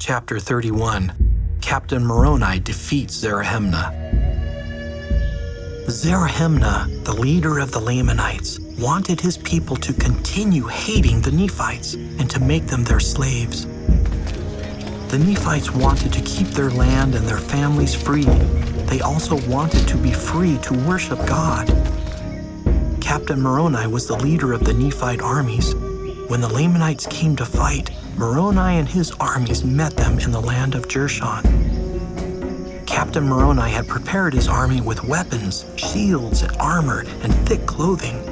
Chapter 31. Captain Moroni defeats Zerahemnah. Zerahemnah, the leader of the Lamanites, wanted his people to continue hating the Nephites and to make them their slaves. The Nephites wanted to keep their land and their families free. They also wanted to be free to worship God. Captain Moroni was the leader of the Nephite armies. When the Lamanites came to fight, Moroni and his armies met them in the land of Jershon. Captain Moroni had prepared his army with weapons, shields, armor, and thick clothing.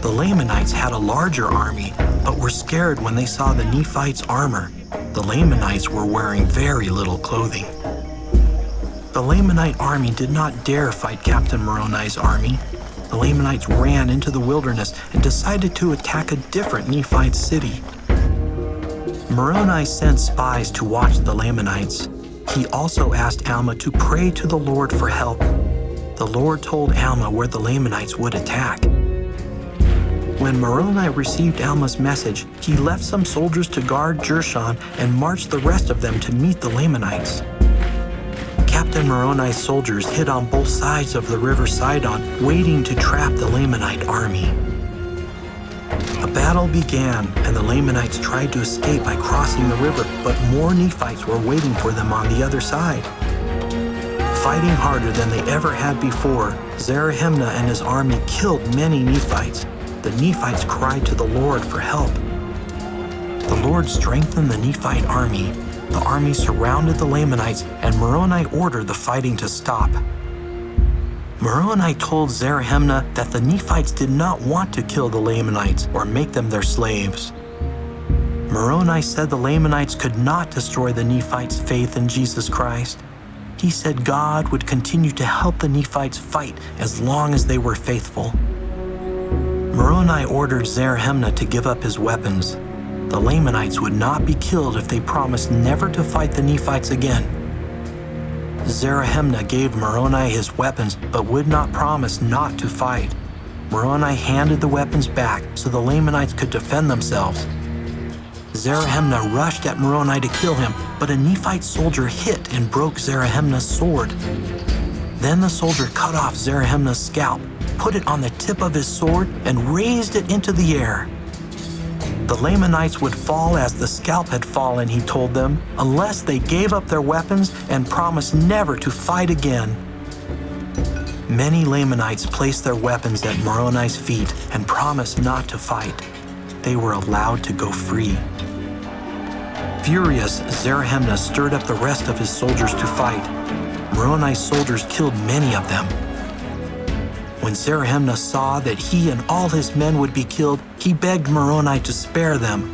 The Lamanites had a larger army, but were scared when they saw the Nephites' armor. The Lamanites were wearing very little clothing. The Lamanite army did not dare fight Captain Moroni's army. The Lamanites ran into the wilderness and decided to attack a different Nephite city. Moroni sent spies to watch the Lamanites. He also asked Alma to pray to the Lord for help. The Lord told Alma where the Lamanites would attack. When Moroni received Alma's message, he left some soldiers to guard Jershon and marched the rest of them to meet the Lamanites. Captain Moroni's soldiers hid on both sides of the river Sidon, waiting to trap the Lamanite army. A battle began, and the Lamanites tried to escape by crossing the river, but more Nephites were waiting for them on the other side. Fighting harder than they ever had before, Zerahemnah and his army killed many Nephites. The Nephites cried to the Lord for help. The Lord strengthened the Nephite army. The army surrounded the Lamanites, and Moroni ordered the fighting to stop. Moroni told Zerahemnah that the Nephites did not want to kill the Lamanites or make them their slaves. Moroni said the Lamanites could not destroy the Nephites' faith in Jesus Christ. He said God would continue to help the Nephites fight as long as they were faithful. Moroni ordered Zerahemnah to give up his weapons. The Lamanites would not be killed if they promised never to fight the Nephites again. Zerahemnah gave Moroni his weapons, but would not promise not to fight. Moroni handed the weapons back so the Lamanites could defend themselves. Zerahemnah rushed at Moroni to kill him, but a Nephite soldier hit and broke Zerahemnah's sword. Then the soldier cut off Zerahemnah's scalp, put it on the tip of his sword, and raised it into the air. The Lamanites would fall as the scalp had fallen, he told them, unless they gave up their weapons and promised never to fight again. Many Lamanites placed their weapons at Moroni's feet and promised not to fight. They were allowed to go free. Furious, Zerahemnah stirred up the rest of his soldiers to fight. Moroni's soldiers killed many of them. When Zerahemnah saw that he and all his men would be killed, he begged Moroni to spare them.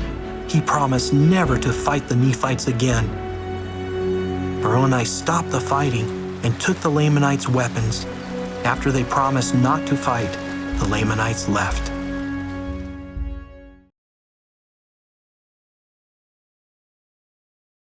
He promised never to fight the Nephites again. Moroni stopped the fighting and took the Lamanites' weapons. After they promised not to fight, the Lamanites left.